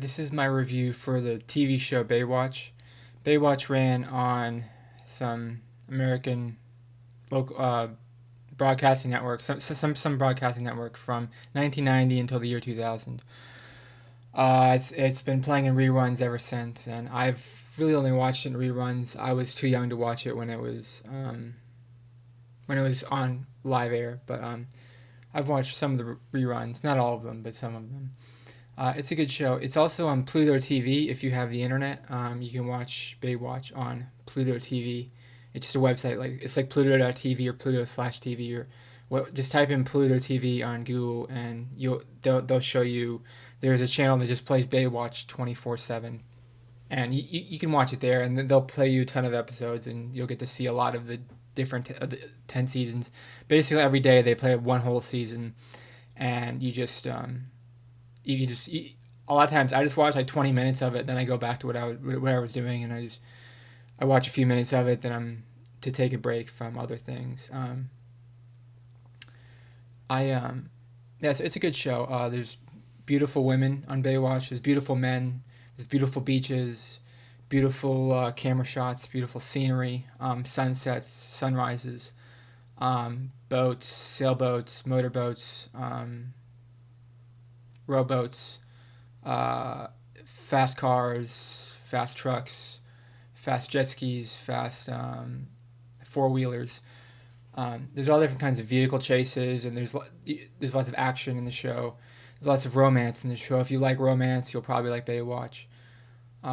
This is my review for the TV show Baywatch. Baywatch ran on some American local broadcasting network, some broadcasting network from 1990 until the year 2000. It's been playing in reruns ever since, and I've really only watched it in reruns. I was too young to watch it when it was on live air, but I've watched some of the reruns, not all of them, but some of them. It's a good show. It's also on Pluto TV. If you have the internet, you can watch Baywatch on Pluto TV. It's just a website, like it's like Pluto.tv or Pluto/TV, or what. Just type in Pluto TV on Google, and they'll show you. There's a channel that just plays Baywatch 24/7, and you can watch it there, and then they'll play you a ton of episodes, and you'll get to see a lot of the different the 10 seasons. Basically, every day they play one whole season, and you can just a lot of times I just watch like 20 minutes of it, then I go back to what I was doing, and I watch a few minutes of it, then I'm to take a break from other things. I Yeah, it's a good show. There's beautiful women on Baywatch. There's beautiful men. There's beautiful beaches, beautiful camera shots, beautiful scenery, sunsets, sunrises, boats, sailboats, motorboats, rowboats, uh, fast cars, fast trucks, fast jet skis, fast four wheelers. There's all different kinds of vehicle chases, and there's lots of action in the show. There's lots of romance in the show. If you like romance, you'll probably like Baywatch.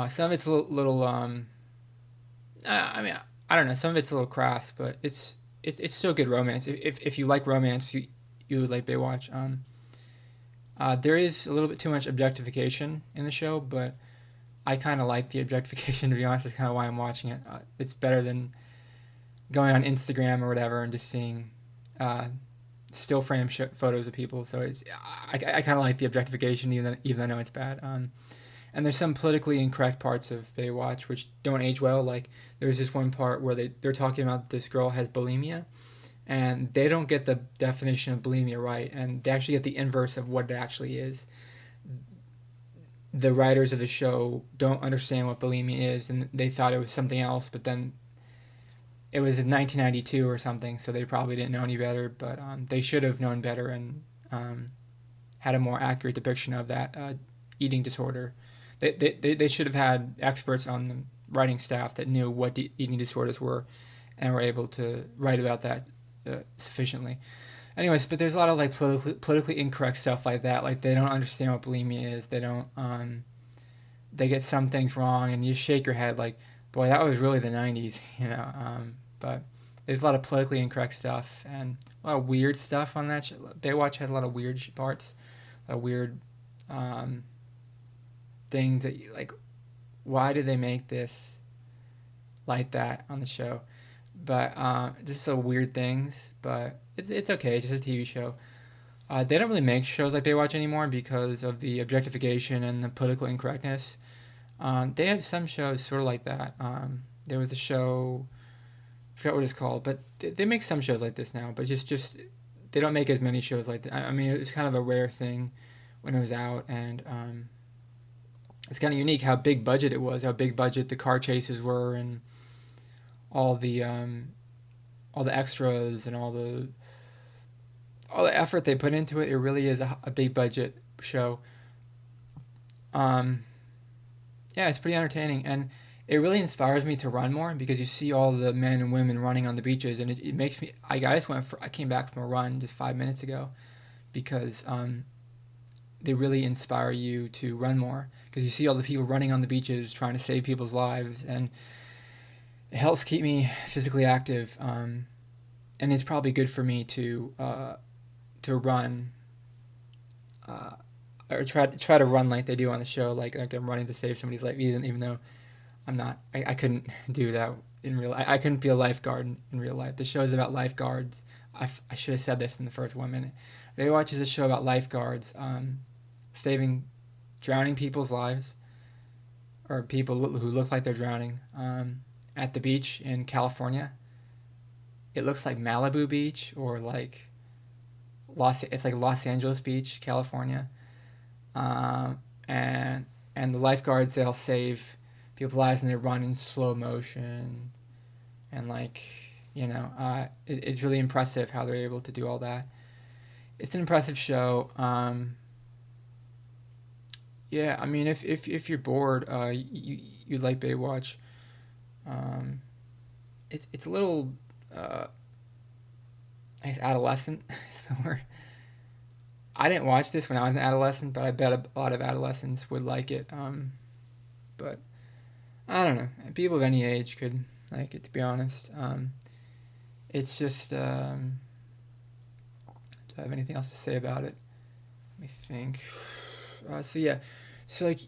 Some of it's a little I mean, I don't know. Some of it's a little crass, but it's still good romance. If you like romance, you would like Baywatch. There is a little bit too much objectification in the show, but I kind of like the objectification, to be honest. That's kind of why I'm watching it. It's better than going on Instagram or whatever and just seeing uh, still frame photos of people. So I kind of like the objectification, even though I know it's bad. And there's some politically incorrect parts of Baywatch which don't age well. Like there's this one part where they're talking about this girl has bulimia, and they don't get the definition of bulimia right, and they actually get the inverse of what it actually is. The writers of the show don't understand what bulimia is, and they thought it was something else, but then it was in 1992 or something, so they probably didn't know any better, but they should have known better and um, had a more accurate depiction of that eating disorder. They should have had experts on the writing staff that knew what eating disorders were and were able to write about that sufficiently. Anyways, but there's a lot of like politically incorrect stuff like that. Like they don't understand what bulimia is. They don't. They get some things wrong, and you shake your head like, boy, that was really the '90s, you know. But there's a lot of politically incorrect stuff and a lot of weird stuff on that. Baywatch has a lot of weird parts, a lot of weird um, things that you, like. Why did they make this like that on the show? But just so weird things. But it's okay. It's just a TV show. They don't really make shows like Baywatch anymore because of the objectification and the political incorrectness. They have some shows sort of like that. There was a show, I forgot what it's called, but they make some shows like this now. But just they don't make as many shows like that. I mean, it was kind of a rare thing when it was out, and it's kind of unique how big budget it was, how big budget the car chases were, and all the um, all the extras and all the effort they put into it. It really is a big budget show. Um, yeah, it's pretty entertaining, and it really inspires me to run more because you see all the men and women running on the beaches, and it makes me. I came back from a run just 5 minutes ago because they really inspire you to run more because you see all the people running on the beaches trying to save people's lives, and it helps keep me physically active. And it's probably good for me to run uh, or try to run like they do on the show, like I'm running to save somebody's life, even though I'm not. I couldn't do that in real. I couldn't be a lifeguard in real life. The show is about lifeguards. I should have said this in the first 1 minute. Baywatch is a show about lifeguards saving drowning people's lives or people who look like they're drowning at the beach in California. It looks like Malibu Beach or like It's like Los Angeles Beach, California, um, and and the lifeguards, they'll save people's lives and they run in slow motion, and like, it's really impressive how they're able to do all that. It's an impressive show. Yeah, I mean, if you're bored, you like Baywatch. Um, it's a little, uh, I guess, adolescent. So I didn't watch this when I was an adolescent, but I bet a lot of adolescents would like it. But I don't know. People of any age could like it, to be honest. It's just, do I have anything else to say about it? Let me think. So yeah, so like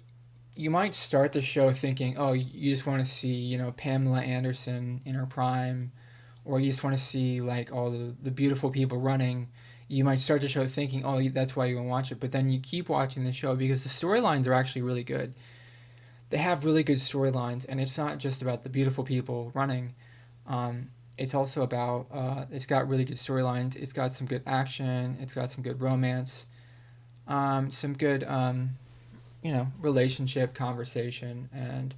you might start the show thinking, oh, you just want to see, Pamela Anderson in her prime, or you just want to see like all the beautiful people running. You might start the show thinking, oh, that's why you want to watch it. But then you keep watching the show because the storylines are actually really good. They have really good storylines, and it's not just about the beautiful people running. It's also about, it's got really good storylines. It's got some good action. It's got some good romance. Some good, relationship conversation, and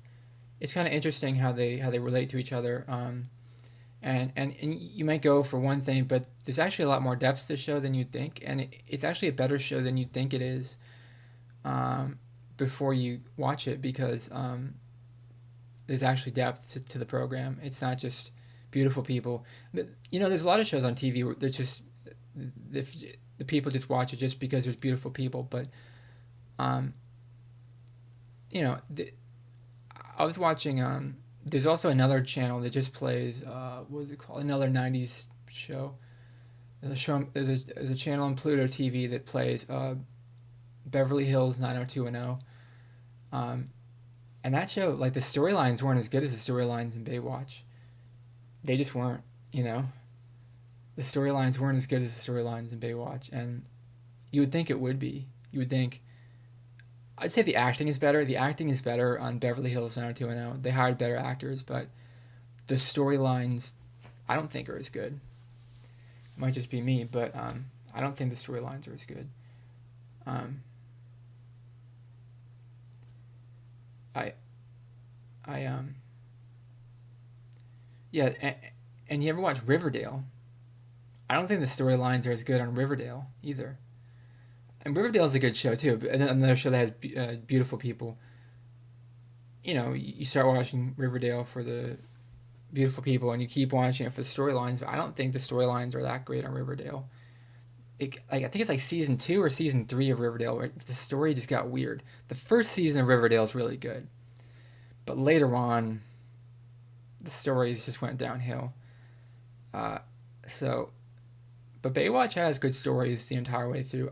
it's kind of interesting how they relate to each other. And you might go for one thing, but there's actually a lot more depth to the show than you'd think, and it's actually a better show than you'd think it is. Um, Before you watch it, because there's actually depth to the program. It's not just beautiful people. But, there's a lot of shows on TV where they're just the, the people just watch it just because there's beautiful people. But um, you know, the, I was watching. There's also another channel that just plays. What is it called? Another '90s show. There's a channel on Pluto TV that plays Beverly Hills 90210. Um, and that show, like the storylines weren't as good as the storylines in Baywatch. They just weren't. You know, the storylines weren't as good as the storylines in Baywatch, and you would think it would be. You would think. I'd say the acting is better. The acting is better on Beverly Hills 90210. They hired better actors, but the storylines, I don't think are as good. It might just be me, but I don't think the storylines are as good. Um, I, I yeah, and you ever watch Riverdale? I don't think the storylines are as good on Riverdale either. And Riverdale is a good show too, but another show that has beautiful people. You start watching Riverdale for the beautiful people, and you keep watching it for the storylines. But I don't think the storylines are that great on Riverdale. I think it's like season 2 or season 3 of Riverdale where the story just got weird. The first season of Riverdale is really good, but later on, the stories just went downhill. Uh, so, but Baywatch has good stories the entire way through.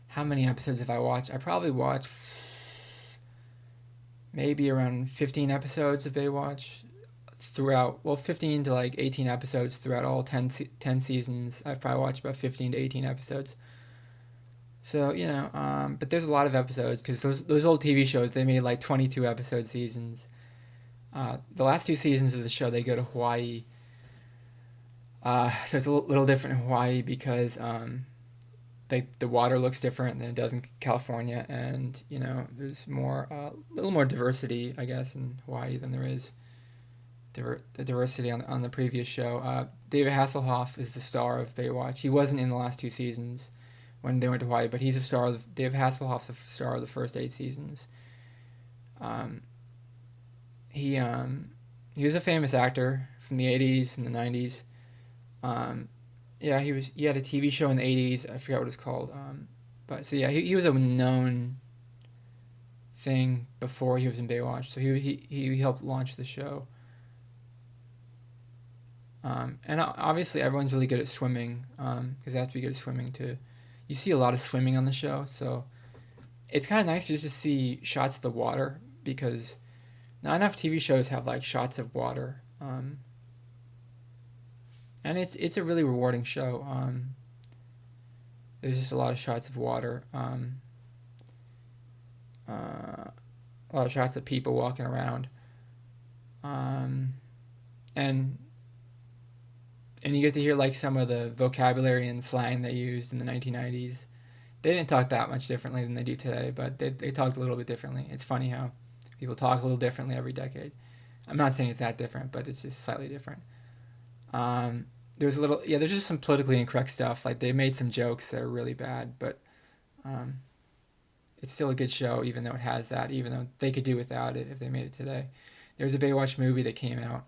How many episodes have I watched? I probably watched maybe around 15 episodes of Baywatch throughout, well, 15 to like 18 episodes throughout all 10 seasons. I've probably watched about 15 to 18 episodes. So, but there's a lot of episodes because those old TV shows, they made like 22 episode seasons. The last 2 seasons of the show, they go to Hawaii. So it's a little different in Hawaii because the water looks different than it does in California, and there's a little more diversity, I guess, in Hawaii than there is the diversity on the previous show. David Hasselhoff is the star of Baywatch. He wasn't in the last 2 seasons when they went to Hawaii, but he's a star. David Hasselhoff's a star of the first 8 seasons. Um, he was a famous actor from the '80s and the '90s. Um, yeah, he had a TV show in the '80s. I forgot what it's called. But so yeah, he was a known thing before he was in Baywatch. So he helped launch the show. And obviously everyone's really good at swimming because they have to be good at swimming too. You see a lot of swimming on the show, so it's kind of nice just to see shots of the water because not enough TV shows have like shots of water. And it's a really rewarding show. There's just a lot of shots of water, a lot of shots of people walking around, um, and and you get to hear like some of the vocabulary and slang they used in the 1990s. They didn't talk that much differently than they do today, but they talked a little bit differently. It's funny how people talk a little differently every decade. I'm not saying it's that different, but it's just slightly different. Um, there's a little, yeah, there's just some politically incorrect stuff. Like they made some jokes that are really bad, but um, it's still a good show, even though it has that, even though they could do without it if they made it today. There was a Baywatch movie that came out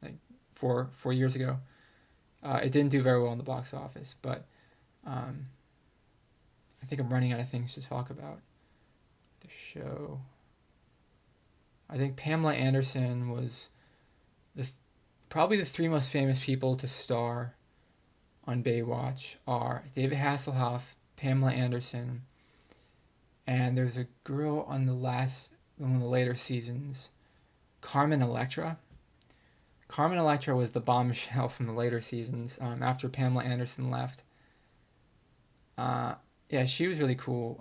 like 4 years ago. It didn't do very well in the box office, but um, I think I'm running out of things to talk about. The show. I think Pamela Anderson was the probably the three most famous people to star on Baywatch are David Hasselhoff, Pamela Anderson, and there's a girl on one of the later seasons, Carmen Electra. Carmen Electra was the bombshell from the later seasons after Pamela Anderson left. Uh, yeah, she was really cool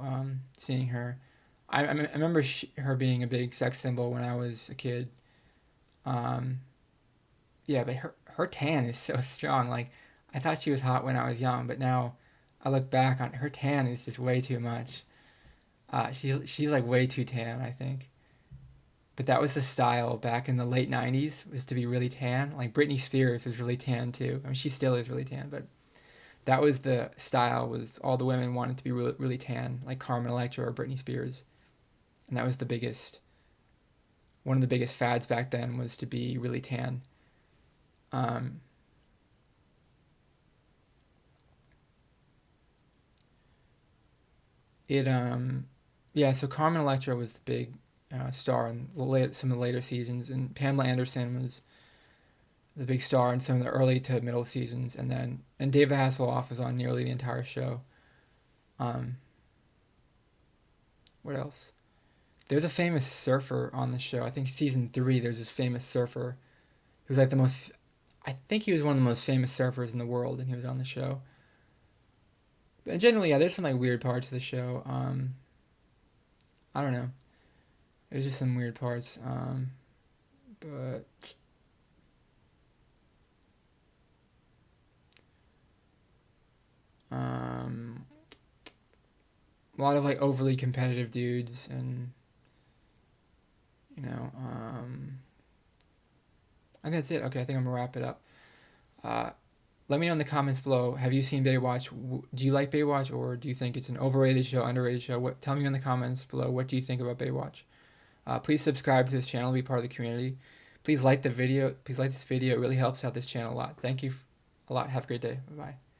seeing her. I remember her being a big sex symbol when I was a kid. Um, yeah, but her tan is so strong. Like, I thought she was hot when I was young, but now I look back on her tan is just way too much. She's like way too tan, I think. But that was the style back in the late '90s, was to be really tan. Like Britney Spears was really tan too. I mean, she still is really tan, but that was the style. Was all the women wanted to be really, really tan, like Carmen Electra or Britney Spears, and that was the biggest. One of the biggest fads back then was to be really tan. Um, it yeah. So Carmen Electra was the big star in some of the later seasons, and Pamela Anderson was the big star in some of the early to middle seasons, and David Hasselhoff was on nearly the entire show. Um, what else? There's a famous surfer on the show. I think season three. There's this famous surfer who was like the most. I think he was one of the most famous surfers in the world, and he was on the show. And generally, yeah, there's some like weird parts of the show. I don't know. There's just some weird parts. But um, a lot of like overly competitive dudes, and you know, I think that's it. Okay, I think I'm gonna wrap it up. Uh, Let me know in the comments below. Have you seen Baywatch? Do you like Baywatch, or do you think it's an overrated show, underrated show? Tell me in the comments below. What do you think about Baywatch? Please subscribe to this channel, be part of the community. Please like the video. Please like this video. It really helps out this channel a lot. Thank you a lot. Have a great day. Bye bye.